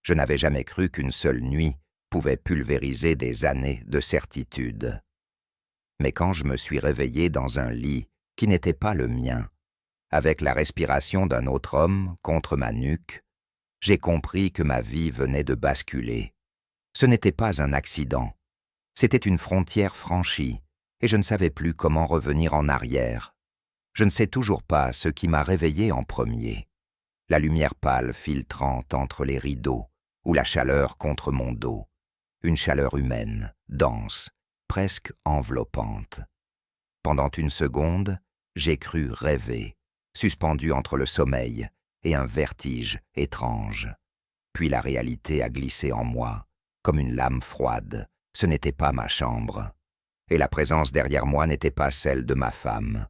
Je n'avais jamais cru qu'une seule nuit pouvait pulvériser des années de certitude. Mais quand je me suis réveillé dans un lit qui n'était pas le mien, avec la respiration d'un autre homme contre ma nuque, j'ai compris que ma vie venait de basculer. Ce n'était pas un accident, c'était une frontière franchie, et je ne savais plus comment revenir en arrière. Je ne sais toujours pas ce qui m'a réveillé en premier. La lumière pâle filtrante entre les rideaux, ou la chaleur contre mon dos. Une chaleur humaine, dense, presque enveloppante. Pendant une seconde, j'ai cru rêver, suspendu entre le sommeil et un vertige étrange. Puis la réalité a glissé en moi, comme une lame froide. Ce n'était pas ma chambre. Et la présence derrière moi n'était pas celle de ma femme.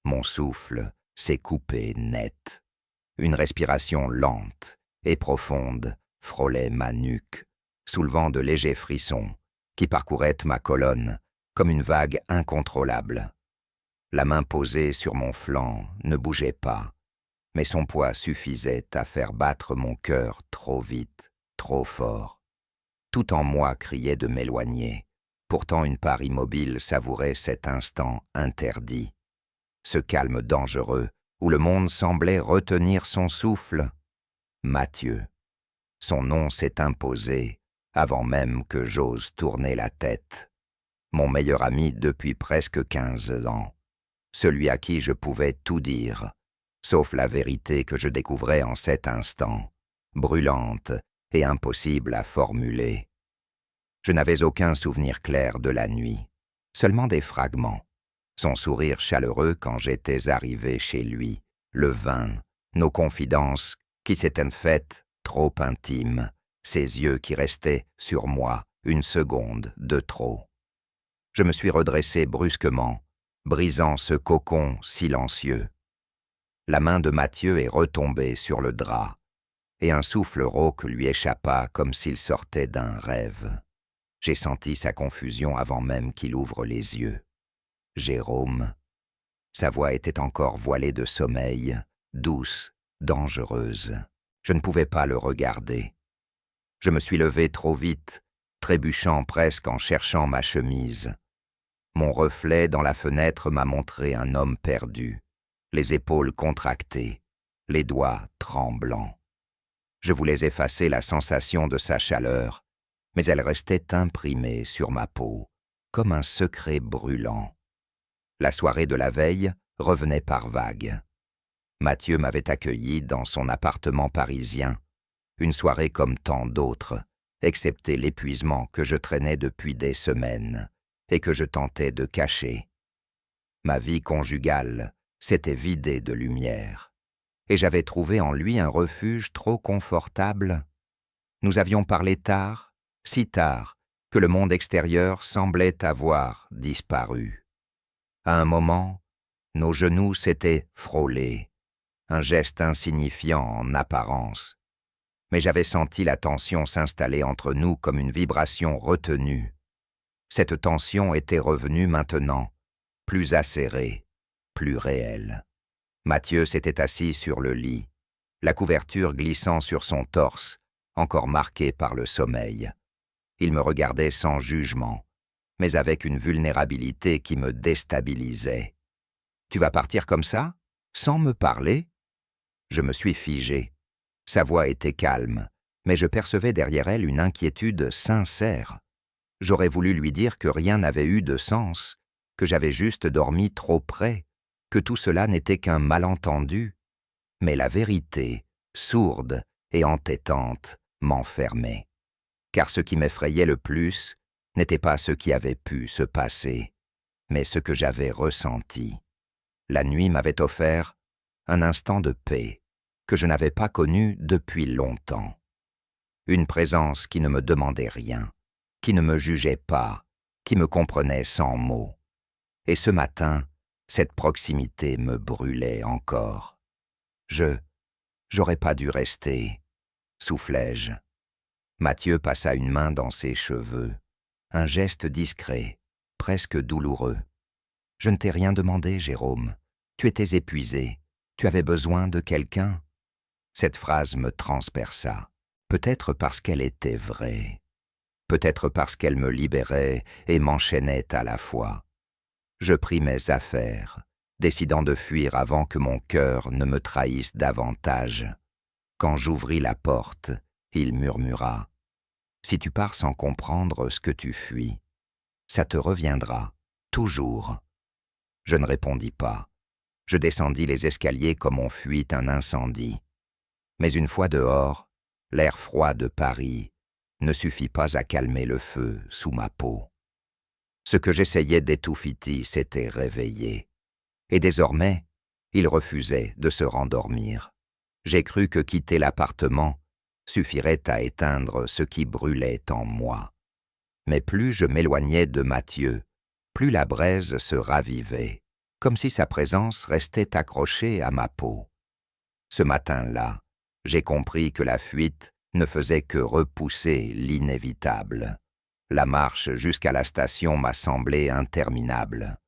Mon souffle s'est coupé net. Une respiration lente et profonde frôlait ma nuque, soulevant de légers frissons qui parcouraient ma colonne comme une vague incontrôlable. La main posée sur mon flanc ne bougeait pas, mais son poids suffisait à faire battre mon cœur trop vite, trop fort. Tout en moi criait de m'éloigner. Pourtant une part immobile savourait cet instant interdit. Ce calme dangereux où le monde semblait retenir son souffle. Mathieu. Son nom s'est imposé avant même que j'ose tourner la tête. Mon meilleur ami depuis presque 15 ans. Celui à qui je pouvais tout dire, sauf la vérité que je découvrais en cet instant, brûlante et impossible à formuler. Je n'avais aucun souvenir clair de la nuit, seulement des fragments. Son sourire chaleureux quand j'étais arrivé chez lui, le vin, nos confidences qui s'étaient faites trop intimes, ses yeux qui restaient sur moi une seconde de trop. Je me suis redressé brusquement, brisant ce cocon silencieux. La main de Mathieu est retombée sur le drap, et un souffle rauque lui échappa comme s'il sortait d'un rêve. J'ai senti sa confusion avant même qu'il ouvre les yeux. Jérôme. Sa voix était encore voilée de sommeil, douce, dangereuse. Je ne pouvais pas le regarder. Je me suis levé trop vite, trébuchant presque en cherchant ma chemise. Mon reflet dans la fenêtre m'a montré un homme perdu, les épaules contractées, les doigts tremblants. Je voulais effacer la sensation de sa chaleur, mais elle restait imprimée sur ma peau, comme un secret brûlant. La soirée de la veille revenait par vagues. Mathieu m'avait accueilli dans son appartement parisien, une soirée comme tant d'autres, excepté l'épuisement que je traînais depuis des semaines et que je tentais de cacher. Ma vie conjugale s'était vidée de lumière, et j'avais trouvé en lui un refuge trop confortable. Nous avions parlé tard, si tard, que le monde extérieur semblait avoir disparu. À un moment, nos genoux s'étaient frôlés, un geste insignifiant en apparence. Mais j'avais senti la tension s'installer entre nous comme une vibration retenue. Cette tension était revenue maintenant, plus acérée, plus réelle. Mathieu s'était assis sur le lit, la couverture glissant sur son torse, encore marqué par le sommeil. Il me regardait sans jugement, mais avec une vulnérabilité qui me déstabilisait. « Tu vas partir comme ça, sans me parler ?» Je me suis figé. Sa voix était calme, mais je percevais derrière elle une inquiétude sincère. J'aurais voulu lui dire que rien n'avait eu de sens, que j'avais juste dormi trop près, que tout cela n'était qu'un malentendu. Mais la vérité, sourde et entêtante, m'enfermait. Car ce qui m'effrayait le plus n'était pas ce qui avait pu se passer, mais ce que j'avais ressenti. La nuit m'avait offert un instant de paix que je n'avais pas connu depuis longtemps. Une présence qui ne me demandait rien, qui ne me jugeait pas, qui me comprenait sans mots. Et ce matin, cette proximité me brûlait encore. J'aurais pas dû rester, soufflai-je. Mathieu passa une main dans ses cheveux, un geste discret, presque douloureux. « Je ne t'ai rien demandé, Jérôme. Tu étais épuisé. Tu avais besoin de quelqu'un. » Cette phrase me transperça. peut-être parce qu'elle était vraie, peut-être parce qu'elle me libérait et m'enchaînait à la fois. Je pris mes affaires, décidant de fuir avant que mon cœur ne me trahisse davantage. Quand j'ouvris la porte, il murmura « Si tu pars sans comprendre ce que tu fuis, ça te reviendra, toujours. » Je ne répondis pas. Je descendis les escaliers comme on fuit un incendie. Mais une fois dehors, l'air froid de Paris ne suffit pas à calmer le feu sous ma peau. Ce que j'essayais d'étouffer s'était réveillé. Et désormais, il refusait de se rendormir. J'ai cru que quitter l'appartement suffirait à éteindre ce qui brûlait en moi. Mais plus je m'éloignais de Mathieu, plus la braise se ravivait, comme si sa présence restait accrochée à ma peau. Ce matin-là, j'ai compris que la fuite ne faisait que repousser l'inévitable. La marche jusqu'à la station m'a semblé interminable.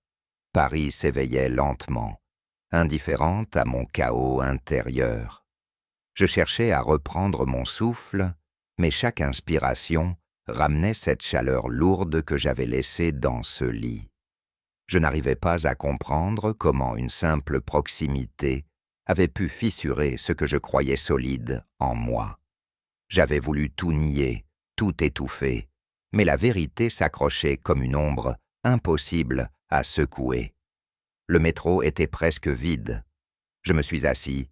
Paris s'éveillait lentement, indifférente à mon chaos intérieur. Je cherchais à reprendre mon souffle, mais chaque inspiration ramenait cette chaleur lourde que j'avais laissée dans ce lit. Je n'arrivais pas à comprendre comment une simple proximité avait pu fissurer ce que je croyais solide en moi. J'avais voulu tout nier, tout étouffer, mais la vérité s'accrochait comme une ombre impossible à secouer. Le métro était presque vide. Je me suis assis,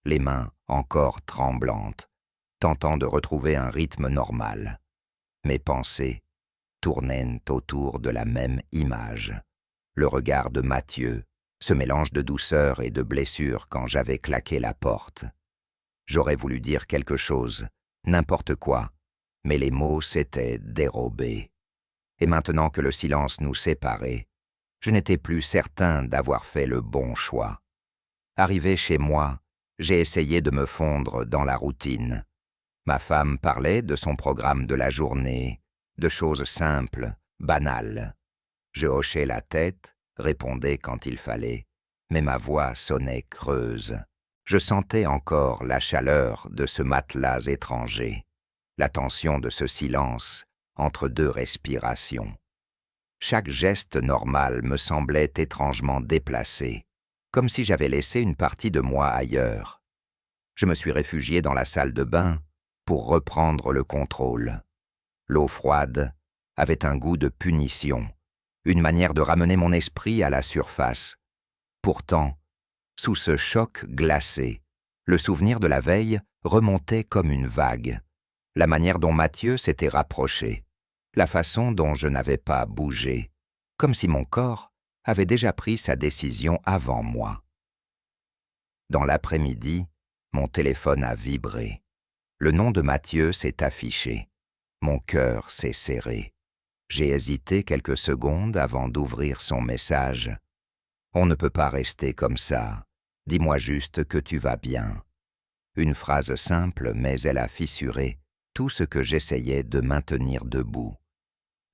les mains encore tremblantes, tentant de retrouver un rythme normal. Mes pensées tournaient autour de la même image. Le regard de Mathieu, ce mélange de douceur et de blessure quand j'avais claqué la porte. J'aurais voulu dire quelque chose, n'importe quoi, mais les mots s'étaient dérobés. Et maintenant que le silence nous séparait, je n'étais plus certain d'avoir fait le bon choix. Arrivé chez moi, j'ai essayé de me fondre dans la routine. Ma femme parlait de son programme de la journée, de choses simples, banales. Je hochais la tête, répondais quand il fallait, mais ma voix sonnait creuse. Je sentais encore la chaleur de ce matelas étranger, la tension de ce silence entre deux respirations. Chaque geste normal me semblait étrangement déplacé, comme si j'avais laissé une partie de moi ailleurs. Je me suis réfugié dans la salle de bain pour reprendre le contrôle. L'eau froide avait un goût de punition, une manière de ramener mon esprit à la surface. Pourtant, sous ce choc glacé, le souvenir de la veille remontait comme une vague, la manière dont Mathieu s'était rapproché, la façon dont je n'avais pas bougé, comme si mon corps avait déjà pris sa décision avant moi. Dans l'après-midi, mon téléphone a vibré. Le nom de Mathieu s'est affiché. Mon cœur s'est serré. J'ai hésité quelques secondes avant d'ouvrir son message. « On ne peut pas rester comme ça. Dis-moi juste que tu vas bien. » Une phrase simple, mais elle a fissuré tout ce que j'essayais de maintenir debout.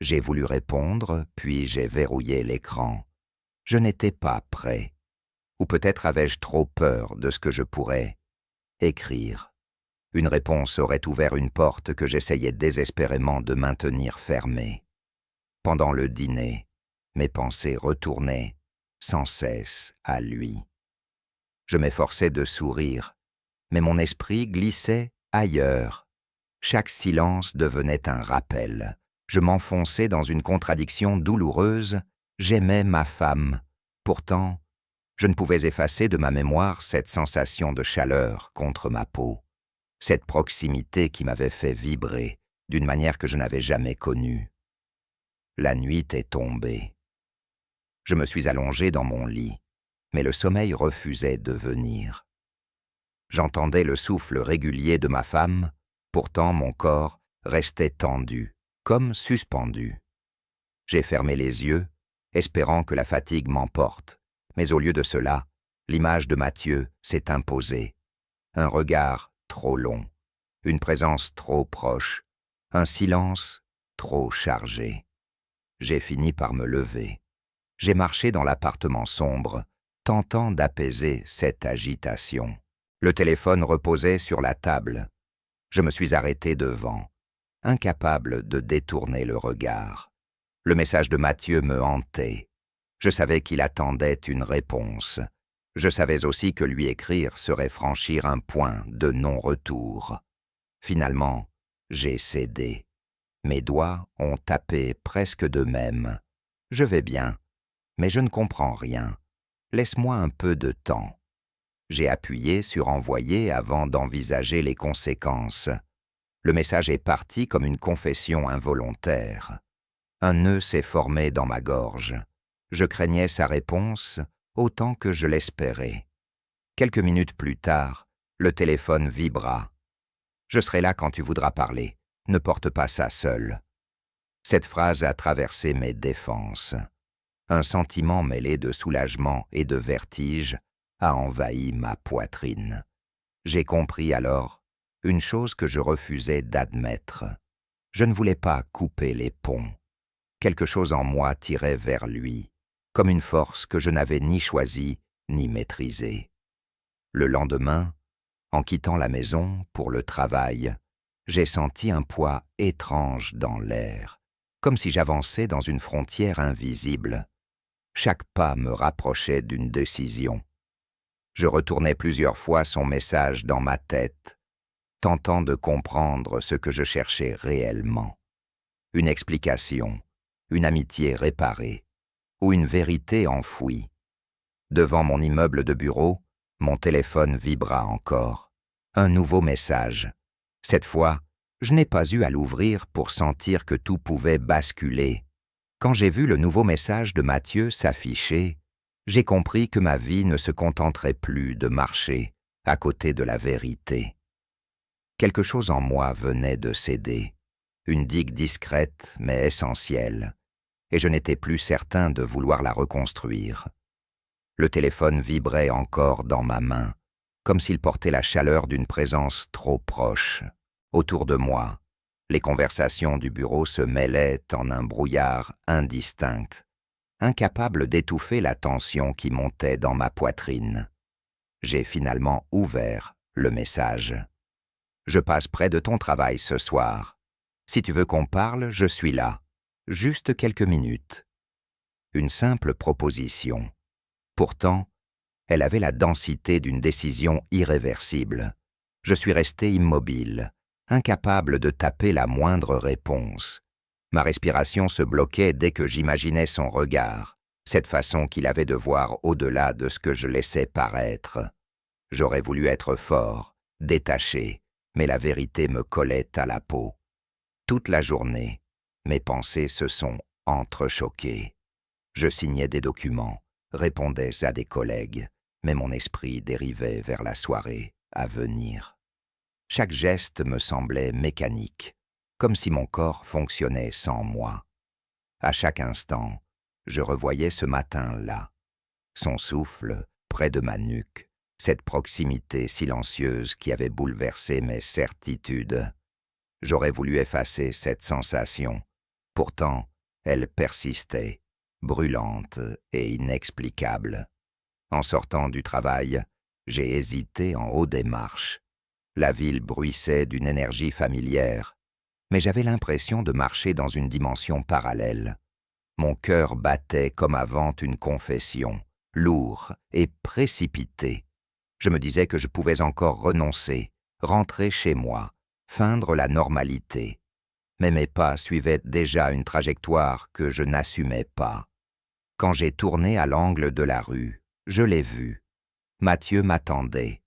J'ai voulu répondre, puis j'ai verrouillé l'écran. Je n'étais pas prêt. Ou peut-être avais-je trop peur de ce que je pourrais écrire. Une réponse aurait ouvert une porte que j'essayais désespérément de maintenir fermée. Pendant le dîner, mes pensées retournaient sans cesse à lui. Je m'efforçais de sourire, mais mon esprit glissait ailleurs. Chaque silence devenait un rappel. Je m'enfonçais dans une contradiction douloureuse. J'aimais ma femme. Pourtant, je ne pouvais effacer de ma mémoire cette sensation de chaleur contre ma peau, cette proximité qui m'avait fait vibrer d'une manière que je n'avais jamais connue. La nuit est tombée. Je me suis allongé dans mon lit, mais le sommeil refusait de venir. J'entendais le souffle régulier de ma femme, pourtant mon corps restait tendu, comme suspendu. J'ai fermé les yeux, espérant que la fatigue m'emporte, mais au lieu de cela, l'image de Mathieu s'est imposée. Un regard trop long, une présence trop proche, un silence trop chargé. J'ai fini par me lever. J'ai marché dans l'appartement sombre, tentant d'apaiser cette agitation. Le téléphone reposait sur la table. Je me suis arrêté devant, incapable de détourner le regard. Le message de Mathieu me hantait. Je savais qu'il attendait une réponse. Je savais aussi que lui écrire serait franchir un point de non-retour. Finalement, j'ai cédé. Mes doigts ont tapé presque d'eux-mêmes. Je vais bien, mais je ne comprends rien. Laisse-moi un peu de temps. J'ai appuyé sur envoyer avant d'envisager les conséquences. Le message est parti comme une confession involontaire. Un nœud s'est formé dans ma gorge. Je craignais sa réponse autant que je l'espérais. Quelques minutes plus tard, le téléphone vibra. « Je serai là quand tu voudras parler. Ne porte pas ça seul. » Cette phrase a traversé mes défenses. Un sentiment mêlé de soulagement et de vertige a envahi ma poitrine. J'ai compris alors une chose que je refusais d'admettre. Je ne voulais pas couper les ponts. Quelque chose en moi tirait vers lui, comme une force que je n'avais ni choisie ni maîtrisée. Le lendemain, en quittant la maison pour le travail, j'ai senti un poids étrange dans l'air, comme si j'avançais dans une frontière invisible. Chaque pas me rapprochait d'une décision. Je retournais plusieurs fois son message dans ma tête, tentant de comprendre ce que je cherchais réellement. Une explication, une amitié réparée, ou une vérité enfouie. Devant mon immeuble de bureau, mon téléphone vibra encore. Un nouveau message. Cette fois, je n'ai pas eu à l'ouvrir pour sentir que tout pouvait basculer. Quand j'ai vu le nouveau message de Mathieu s'afficher, j'ai compris que ma vie ne se contenterait plus de marcher à côté de la vérité. Quelque chose en moi venait de céder, une digue discrète mais essentielle, et je n'étais plus certain de vouloir la reconstruire. Le téléphone vibrait encore dans ma main, comme s'il portait la chaleur d'une présence trop proche. Autour de moi, les conversations du bureau se mêlaient en un brouillard indistinct, incapable d'étouffer la tension qui montait dans ma poitrine. J'ai finalement ouvert le message. « Je passe près de ton travail ce soir. Si tu veux qu'on parle, je suis là. Juste quelques minutes. » Une simple proposition. Pourtant, elle avait la densité d'une décision irréversible. Je suis resté immobile, incapable de taper la moindre réponse. Ma respiration se bloquait dès que j'imaginais son regard, cette façon qu'il avait de voir au-delà de ce que je laissais paraître. J'aurais voulu être fort, détaché, mais la vérité me collait à la peau. Toute la journée, mes pensées se sont entrechoquées. Je signais des documents, répondais à des collègues, mais mon esprit dérivait vers la soirée à venir. Chaque geste me semblait mécanique, comme si mon corps fonctionnait sans moi. À chaque instant, je revoyais ce matin-là, son souffle près de ma nuque, cette proximité silencieuse qui avait bouleversé mes certitudes. J'aurais voulu effacer cette sensation. Pourtant, elle persistait, brûlante et inexplicable. En sortant du travail, j'ai hésité en haut des marches. La ville bruissait d'une énergie familière, mais j'avais l'impression de marcher dans une dimension parallèle. Mon cœur battait comme avant une confession, lourd et précipité. Je me disais que je pouvais encore renoncer, rentrer chez moi, feindre la normalité. Mais mes pas suivaient déjà une trajectoire que je n'assumais pas. Quand j'ai tourné à l'angle de la rue, je l'ai vu. Mathieu m'attendait,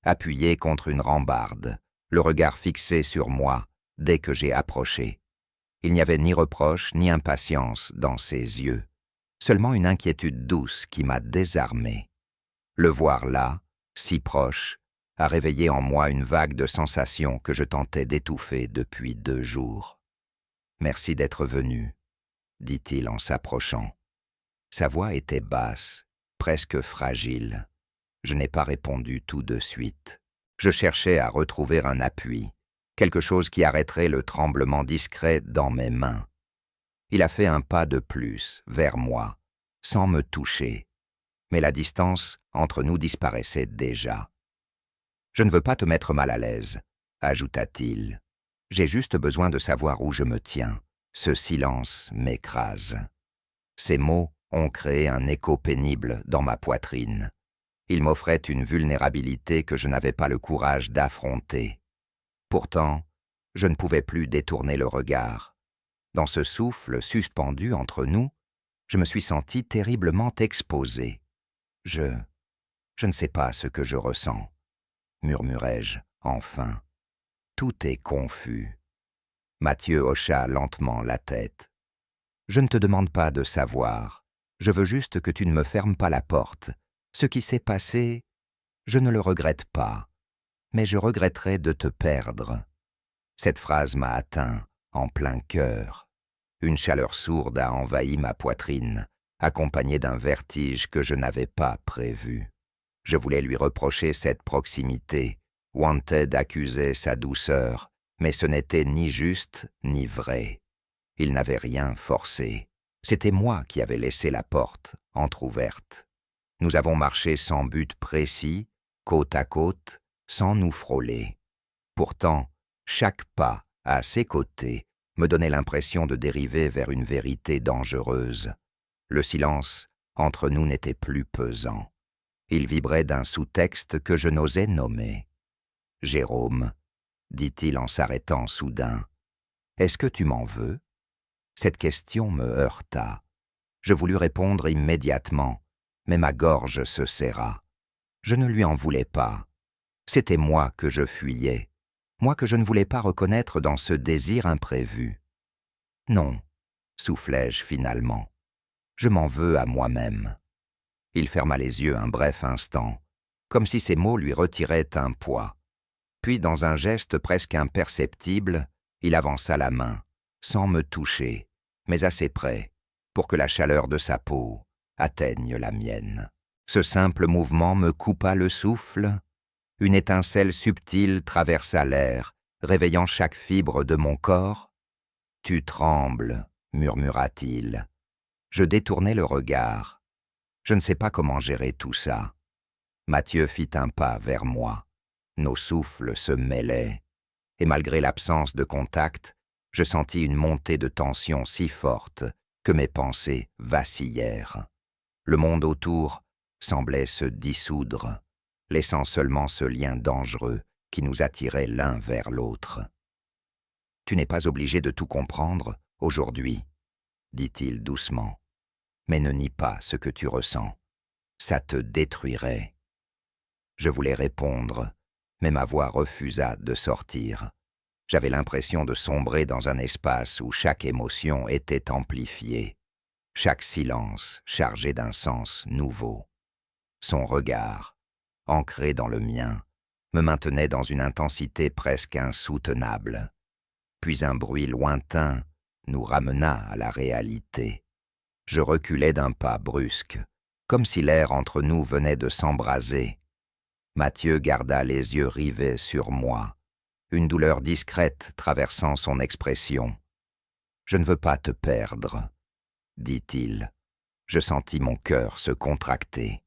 appuyé contre une rambarde, le regard fixé sur moi dès que j'ai approché. Il n'y avait ni reproche ni impatience dans ses yeux, seulement une inquiétude douce qui m'a désarmé. Le voir là, si proche, a réveillé en moi une vague de sensations que je tentais d'étouffer depuis 2 jours. « Merci d'être venu », dit-il en s'approchant. Sa voix était basse, presque fragile. Je n'ai pas répondu tout de suite. Je cherchais à retrouver un appui, quelque chose qui arrêterait le tremblement discret dans mes mains. Il a fait un pas de plus vers moi, sans me toucher, mais la distance entre nous disparaissait déjà. « Je ne veux pas te mettre mal à l'aise. ajouta-t-il. J'ai juste besoin de savoir où je me tiens. Ce silence m'écrase. Ces mots ont créé un écho pénible dans ma poitrine. Ils m'offraient une vulnérabilité que je n'avais pas le courage d'affronter. Pourtant, je ne pouvais plus détourner le regard. Dans ce souffle suspendu entre nous, je me suis senti terriblement exposé. Je ne sais pas ce que je ressens, murmurai-je enfin. Tout est confus. Mathieu hocha lentement la tête. Je ne te demande pas de savoir. Je veux juste que tu ne me fermes pas la porte. Ce qui s'est passé, je ne le regrette pas, mais je regretterais de te perdre. Cette phrase m'a atteint en plein cœur. Une chaleur sourde a envahi ma poitrine, accompagnée d'un vertige que je n'avais pas prévu. Je voulais lui reprocher cette proximité. Wanted accusait sa douceur, mais ce n'était ni juste ni vrai. Il n'avait rien forcé. C'était moi qui avais laissé la porte entr'ouverte. Nous avons marché sans but précis, côte à côte, sans nous frôler. Pourtant, chaque pas à ses côtés me donnait l'impression de dériver vers une vérité dangereuse. Le silence entre nous n'était plus pesant. Il vibrait d'un sous-texte que je n'osais nommer. « Jérôme, dit-il en s'arrêtant soudain, est-ce que tu m'en veux ?» Cette question me heurta. Je voulus répondre immédiatement, mais ma gorge se serra. Je ne lui en voulais pas. C'était moi que je fuyais, moi que je ne voulais pas reconnaître dans ce désir imprévu. Non, soufflai-je finalement. Je m'en veux à moi-même. Il ferma les yeux un bref instant, comme si ces mots lui retiraient un poids. Puis, dans un geste presque imperceptible, il avança la main, sans me toucher, mais assez près, pour que la chaleur de sa peau atteigne la mienne. Ce simple mouvement me coupa le souffle. Une étincelle subtile traversa l'air, réveillant chaque fibre de mon corps. « Tu trembles, » murmura-t-il. Je détournai le regard. Je ne sais pas comment gérer tout ça. Mathieu fit un pas vers moi. Nos souffles se mêlaient, et malgré l'absence de contact, je sentis une montée de tension si forte que mes pensées vacillèrent. Le monde autour semblait se dissoudre, laissant seulement ce lien dangereux qui nous attirait l'un vers l'autre. « Tu n'es pas obligé de tout comprendre aujourd'hui, » dit-il doucement. « Mais ne nie pas ce que tu ressens. Ça te détruirait. » Je voulais répondre, mais ma voix refusa de sortir. J'avais l'impression de sombrer dans un espace où chaque émotion était amplifiée, chaque silence chargé d'un sens nouveau. Son regard, ancré dans le mien, me maintenait dans une intensité presque insoutenable. Puis un bruit lointain nous ramena à la réalité. Je reculai d'un pas brusque, comme si l'air entre nous venait de s'embraser. Mathieu garda les yeux rivés sur moi, une douleur discrète traversant son expression. « Je ne veux pas te perdre, » dit-il. Je sentis mon cœur se contracter.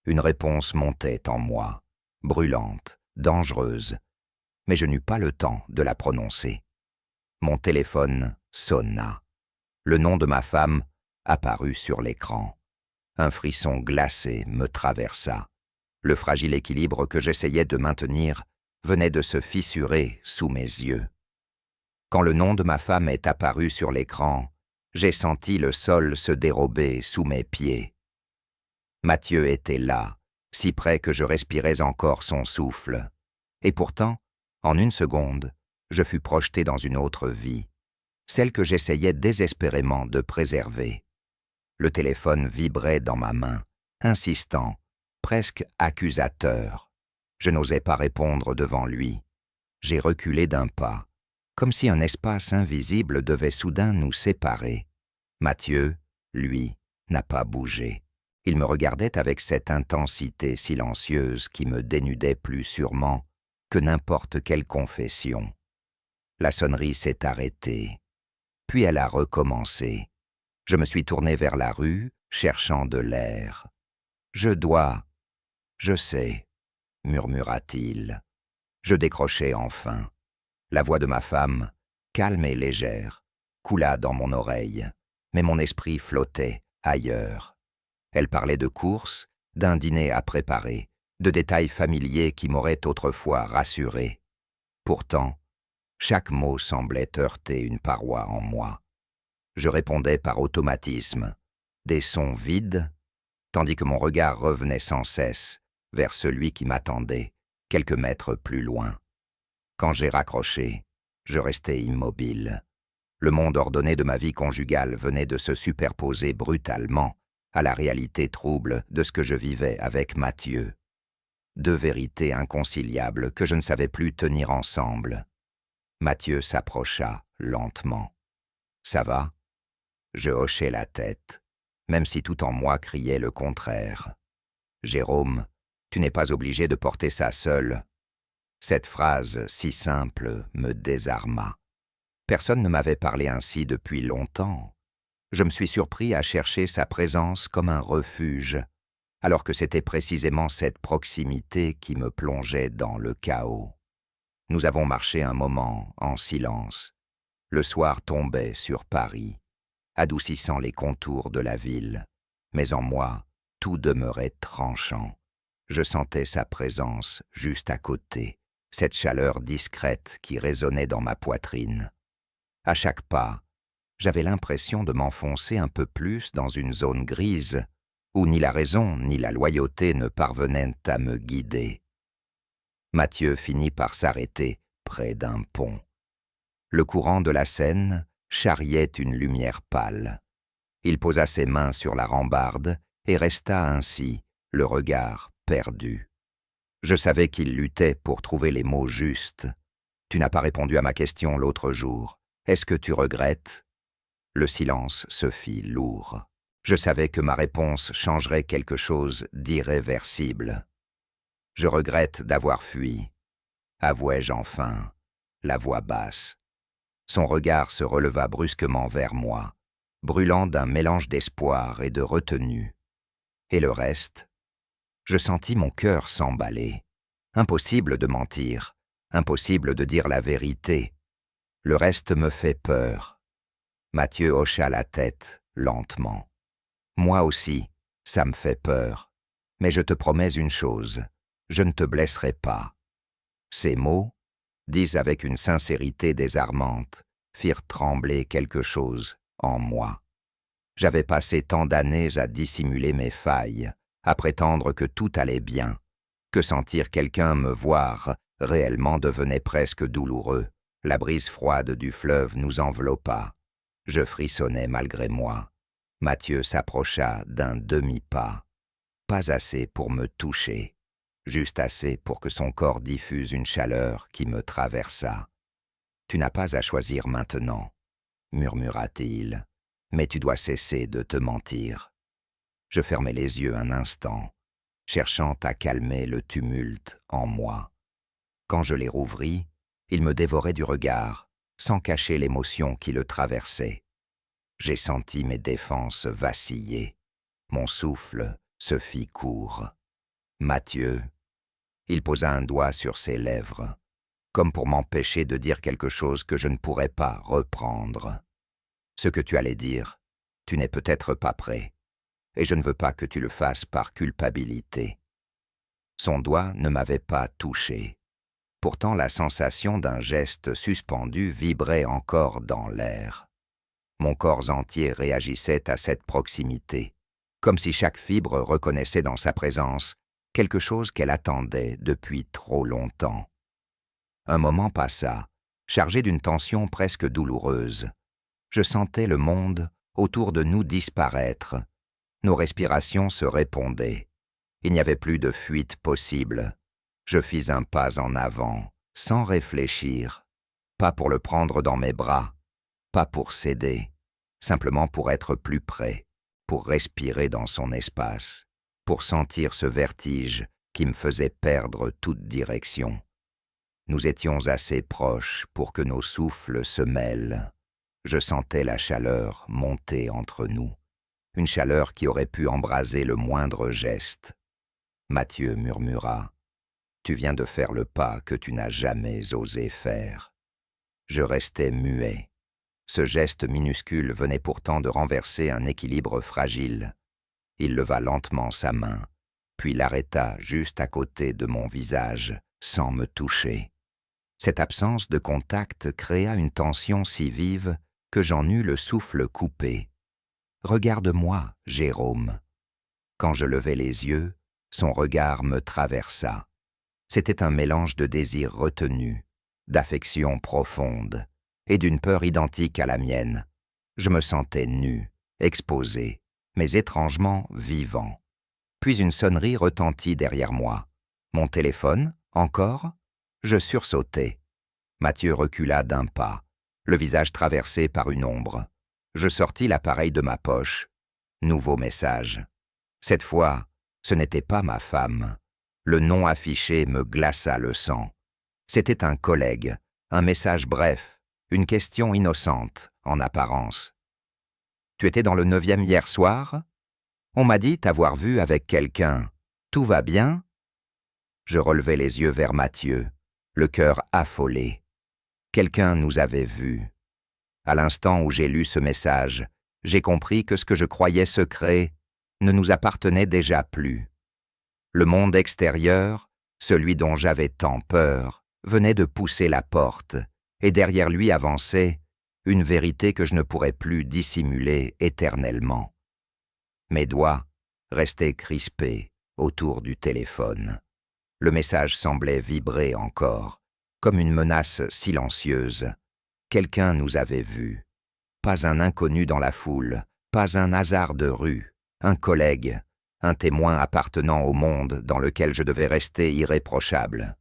Une réponse montait en moi, brûlante, dangereuse, mais je n'eus pas le temps de la prononcer. Mon téléphone sonna. Le nom de ma femme apparut sur l'écran. Un frisson glacé me traversa. Le fragile équilibre que j'essayais de maintenir venait de se fissurer sous mes yeux. Quand le nom de ma femme est apparu sur l'écran, j'ai senti le sol se dérober sous mes pieds. Mathieu était là, si près que je respirais encore son souffle. Et pourtant, en une seconde, je fus projeté dans une autre vie, celle que j'essayais désespérément de préserver. Le téléphone vibrait dans ma main, insistant, presque accusateur. Je n'osais pas répondre devant lui. J'ai reculé d'un pas, comme si un espace invisible devait soudain nous séparer. Mathieu, lui, n'a pas bougé. Il me regardait avec cette intensité silencieuse qui me dénudait plus sûrement que n'importe quelle confession. La sonnerie s'est arrêtée, puis elle a recommencé. Je me suis tourné vers la rue, cherchant de l'air. « Je sais, » murmura-t-il. Je décrochai enfin. La voix de ma femme, calme et légère, coula dans mon oreille, mais mon esprit flottait ailleurs. Elle parlait de courses, d'un dîner à préparer, de détails familiers qui m'auraient autrefois rassuré. Pourtant, chaque mot semblait heurter une paroi en moi. Je répondais par automatisme, des sons vides, tandis que mon regard revenait sans cesse vers celui qui m'attendait, quelques mètres plus loin. Quand j'ai raccroché, je restais immobile. Le monde ordonné de ma vie conjugale venait de se superposer brutalement à la réalité trouble de ce que je vivais avec Mathieu. Deux vérités inconciliables que je ne savais plus tenir ensemble. Mathieu s'approcha lentement. « Ça va ?» Je hochai la tête, même si tout en moi criait le contraire. « Jérôme, tu n'es pas obligé de porter ça seul. » Cette phrase si simple me désarma. Personne ne m'avait parlé ainsi depuis longtemps. Je me suis surpris à chercher sa présence comme un refuge, alors que c'était précisément cette proximité qui me plongeait dans le chaos. Nous avons marché un moment en silence. Le soir tombait sur Paris, adoucissant les contours de la ville, mais en moi, tout demeurait tranchant. Je sentais sa présence juste à côté, cette chaleur discrète qui résonnait dans ma poitrine. À chaque pas, j'avais l'impression de m'enfoncer un peu plus dans une zone grise où ni la raison ni la loyauté ne parvenaient à me guider. Mathieu finit par s'arrêter près d'un pont. Le courant de la Seine charriait une lumière pâle. Il posa ses mains sur la rambarde et resta ainsi, le regard perdu. Je savais qu'il luttait pour trouver les mots justes. « Tu n'as pas répondu à ma question l'autre jour. Est-ce que tu regrettes ?» Le silence se fit lourd. Je savais que ma réponse changerait quelque chose d'irréversible. « Je regrette d'avoir fui, » avouai-je enfin, la voix basse. Son regard se releva brusquement vers moi, brûlant d'un mélange d'espoir et de retenue. Et le reste? Je sentis mon cœur s'emballer. Impossible de mentir, impossible de dire la vérité. Le reste me fait peur. Mathieu hocha la tête, lentement. Moi aussi, ça me fait peur. Mais je te promets une chose, je ne te blesserai pas. Ces mots, dits avec une sincérité désarmante, firent trembler quelque chose en moi. J'avais passé tant d'années à dissimuler mes failles, à prétendre que tout allait bien, que sentir quelqu'un me voir réellement devenait presque douloureux. La brise froide du fleuve nous enveloppa. Je frissonnais malgré moi. Mathieu s'approcha d'un demi-pas. Pas assez pour me toucher, juste assez pour que son corps diffuse une chaleur qui me traversa. « Tu n'as pas à choisir maintenant, » murmura-t-il, « mais tu dois cesser de te mentir. » Je fermai les yeux un instant, cherchant à calmer le tumulte en moi. Quand je les rouvris, il me dévorait du regard, sans cacher l'émotion qui le traversait. J'ai senti mes défenses vaciller. Mon souffle se fit court. « Mathieu !» Il posa un doigt sur ses lèvres, comme pour m'empêcher de dire quelque chose que je ne pourrais pas reprendre. « Ce que tu allais dire, tu n'es peut-être pas prêt, et je ne veux pas que tu le fasses par culpabilité. » Son doigt ne m'avait pas touché. Pourtant la sensation d'un geste suspendu vibrait encore dans l'air. Mon corps entier réagissait à cette proximité, comme si chaque fibre reconnaissait dans sa présence quelque chose qu'elle attendait depuis trop longtemps. Un moment passa, chargé d'une tension presque douloureuse. Je sentais le monde autour de nous disparaître. Nos respirations se répondaient. Il n'y avait plus de fuite possible. Je fis un pas en avant, sans réfléchir, pas pour le prendre dans mes bras, pas pour céder, simplement pour être plus près, pour respirer dans son espace, pour sentir ce vertige qui me faisait perdre toute direction. Nous étions assez proches pour que nos souffles se mêlent. Je sentais la chaleur monter entre nous, une chaleur qui aurait pu embraser le moindre geste. Mathieu murmura Tu viens de faire le pas que tu n'as jamais osé faire. » Je restais muet. Ce geste minuscule venait pourtant de renverser un équilibre fragile. Il leva lentement sa main, puis l'arrêta juste à côté de mon visage, sans me toucher. Cette absence de contact créa une tension si vive que j'en eus le souffle coupé. « Regarde-moi, Jérôme. » Quand je levai les yeux, son regard me traversa. C'était un mélange de désir retenu, d'affection profonde et d'une peur identique à la mienne. Je me sentais nu, exposé, mais étrangement vivant. Puis une sonnerie retentit derrière moi. Mon téléphone, encore? Je sursautai. Mathieu recula d'un pas, le visage traversé par une ombre. Je sortis l'appareil de ma poche. Nouveau message. Cette fois, ce n'était pas ma femme. Le nom affiché me glaça le sang. C'était un collègue, un message bref, une question innocente, en apparence. « Tu étais dans le 9e hier soir? On m'a dit t'avoir vu avec quelqu'un. Tout va bien ?» Je relevai les yeux vers Mathieu, le cœur affolé. Quelqu'un nous avait vus. À l'instant où j'ai lu ce message, j'ai compris que ce que je croyais secret ne nous appartenait déjà plus. Le monde extérieur, celui dont j'avais tant peur, venait de pousser la porte, et derrière lui avançait une vérité que je ne pourrais plus dissimuler éternellement. Mes doigts restaient crispés autour du téléphone. Le message semblait vibrer encore, comme une menace silencieuse. Quelqu'un nous avait vus. Pas un inconnu dans la foule, pas un hasard de rue, un collègue, un témoin appartenant au monde dans lequel je devais rester irréprochable.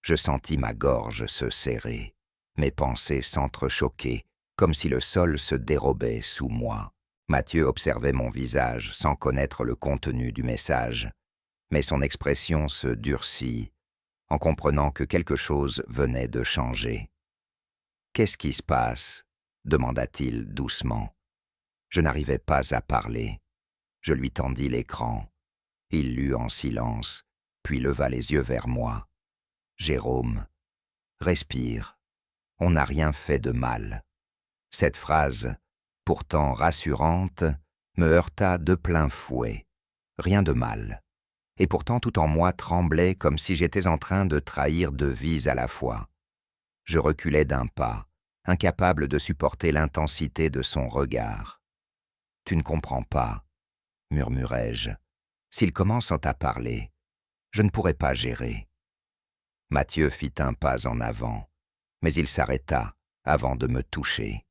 Je sentis ma gorge se serrer, mes pensées s'entrechoquer, comme si le sol se dérobait sous moi. Mathieu observait mon visage sans connaître le contenu du message, mais son expression se durcit en comprenant que quelque chose venait de changer. « Qu'est-ce qui se passe ?» demanda-t-il doucement. Je n'arrivais pas à parler. Je lui tendis l'écran. Il lut en silence, puis leva les yeux vers moi. « Jérôme, respire. On n'a rien fait de mal. » Cette phrase, pourtant rassurante, me heurta de plein fouet. Rien de mal. Et pourtant tout en moi tremblait comme si j'étais en train de trahir 2 vies à la fois. Je reculai d'un pas, incapable de supporter l'intensité de son regard. « Tu ne comprends pas, » murmurai-je. « S'il commence à parler, je ne pourrai pas gérer. » Mathieu fit un pas en avant, mais il s'arrêta avant de me toucher.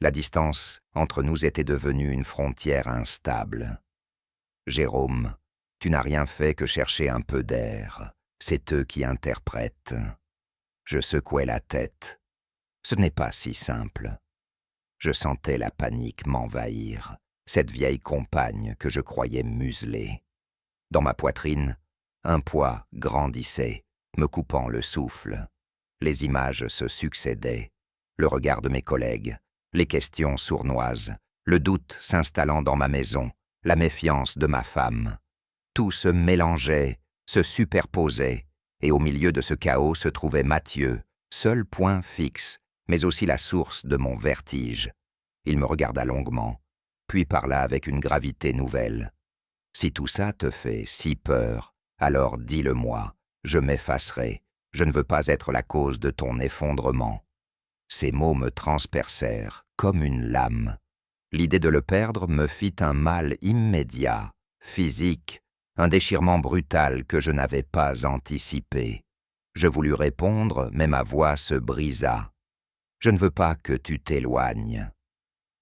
La distance entre nous était devenue une frontière instable. « Jérôme, tu n'as rien fait que chercher un peu d'air. C'est eux qui interprètent. » Je secouai la tête. Ce n'est pas si simple. Je sentais la panique m'envahir, cette vieille compagne que je croyais muselée. Dans ma poitrine, un poids grandissait, me coupant le souffle. Les images se succédaient, le regard de mes collègues, les questions sournoises, le doute s'installant dans ma maison, la méfiance de ma femme. Tout se mélangeait, se superposait, et au milieu de ce chaos se trouvait Mathieu, seul point fixe, mais aussi la source de mon vertige. Il me regarda longuement, puis parla avec une gravité nouvelle. « Si tout ça te fait si peur, alors dis-le-moi, je m'effacerai, je ne veux pas être la cause de ton effondrement. » Ces mots me transpercèrent comme une lame. L'idée de le perdre me fit un mal immédiat, physique, un déchirement brutal que je n'avais pas anticipé. Je voulus répondre, mais ma voix se brisa. « Je ne veux pas que tu t'éloignes. »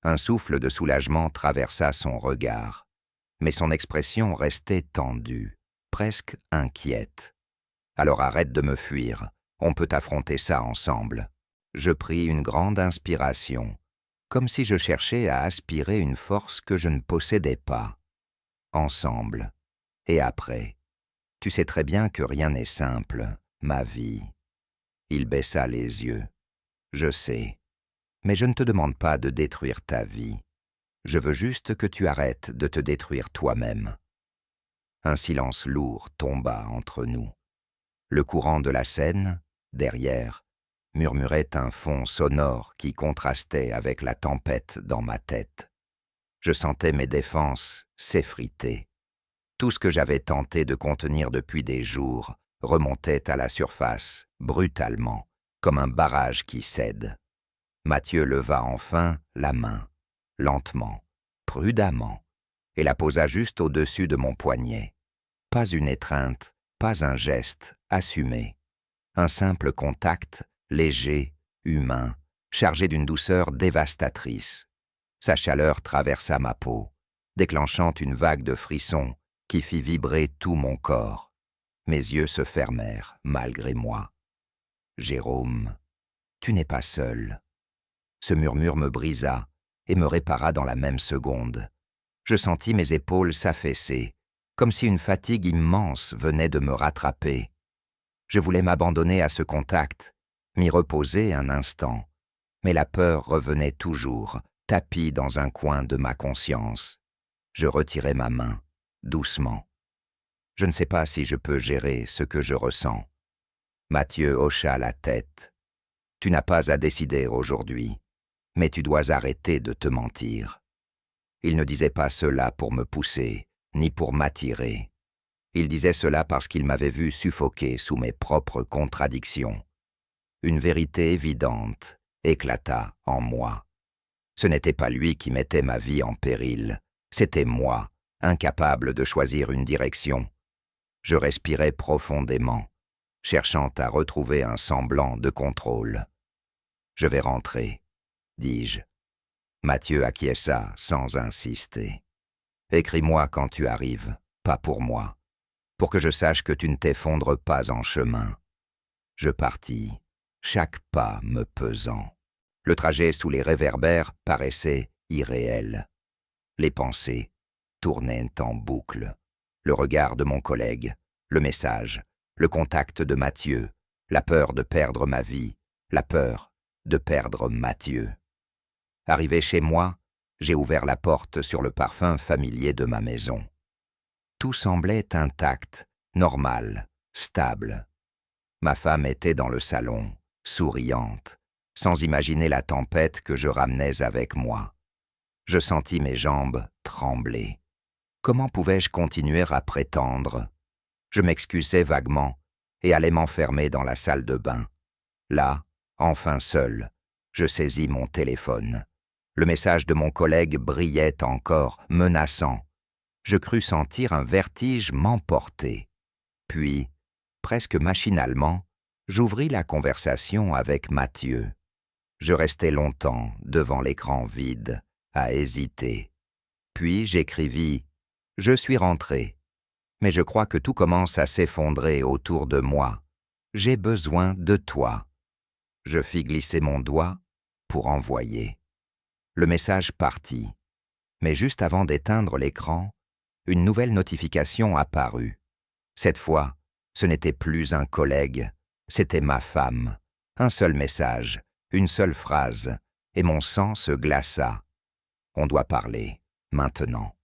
Un souffle de soulagement traversa son regard, mais son expression restait tendue, presque inquiète. « Alors arrête de me fuir, on peut affronter ça ensemble. » Je pris une grande inspiration, comme si je cherchais à aspirer une force que je ne possédais pas. Ensemble. Et après, tu sais très bien que rien n'est simple, ma vie. Il baissa les yeux. Je sais, mais je ne te demande pas de détruire ta vie. Je veux juste que tu arrêtes de te détruire toi-même. Un silence lourd tomba entre nous. Le courant de la Seine, derrière, murmurait un fond sonore qui contrastait avec la tempête dans ma tête. Je sentais mes défenses s'effriter. Tout ce que j'avais tenté de contenir depuis des jours remontait à la surface, brutalement, comme un barrage qui cède. Mathieu leva enfin la main, lentement, prudemment, et la posa juste au-dessus de mon poignet. Pas une étreinte, pas un geste, assumé. Un simple contact, léger, humain, chargé d'une douceur dévastatrice. Sa chaleur traversa ma peau, déclenchant une vague de frissons qui fit vibrer tout mon corps. Mes yeux se fermèrent, malgré moi. « Jérôme, tu n'es pas seul. » Ce murmure me brisa et me répara dans la même seconde. Je sentis mes épaules s'affaisser, comme si une fatigue immense venait de me rattraper. Je voulais m'abandonner à ce contact, m'y reposer un instant, mais la peur revenait toujours, tapie dans un coin de ma conscience. Je retirai ma main, doucement. Je ne sais pas si je peux gérer ce que je ressens. Mathieu hocha la tête. Tu n'as pas à décider aujourd'hui, mais tu dois arrêter de te mentir. Il ne disait pas cela pour me pousser, ni pour m'attirer. Il disait cela parce qu'il m'avait vu suffoquer sous mes propres contradictions. Une vérité évidente éclata en moi. Ce n'était pas lui qui mettait ma vie en péril, c'était moi, incapable de choisir une direction. Je respirais profondément, cherchant à retrouver un semblant de contrôle. « Je vais rentrer », dis-je. Mathieu acquiesça sans insister. « Écris-moi quand tu arrives, pas pour moi, pour que je sache que tu ne t'effondres pas en chemin. » Je partis, chaque pas me pesant. Le trajet sous les réverbères paraissait irréel. Les pensées tournaient en boucle. Le regard de mon collègue, le message, le contact de Mathieu, la peur de perdre ma vie, la peur de perdre Mathieu. Arrivé chez moi, j'ai ouvert la porte sur le parfum familier de ma maison. Tout semblait intact, normal, stable. Ma femme était dans le salon, souriante, sans imaginer la tempête que je ramenais avec moi. Je sentis mes jambes trembler. Comment pouvais-je continuer à prétendre? Je m'excusais vaguement et allais m'enfermer dans la salle de bain. Là, enfin seul, je saisis mon téléphone. Le message de mon collègue brillait encore, menaçant. Je crus sentir un vertige m'emporter. Puis, presque machinalement, j'ouvris la conversation avec Mathieu. Je restai longtemps devant l'écran vide, à hésiter. Puis j'écrivis « Je suis rentré, mais je crois que tout commence à s'effondrer autour de moi. J'ai besoin de toi. » Je fis glisser mon doigt pour envoyer. Le message partit, mais juste avant d'éteindre l'écran, une nouvelle notification apparut. Cette fois, ce n'était plus un collègue, c'était ma femme. Un seul message, une seule phrase, et mon sang se glaça. On doit parler, maintenant.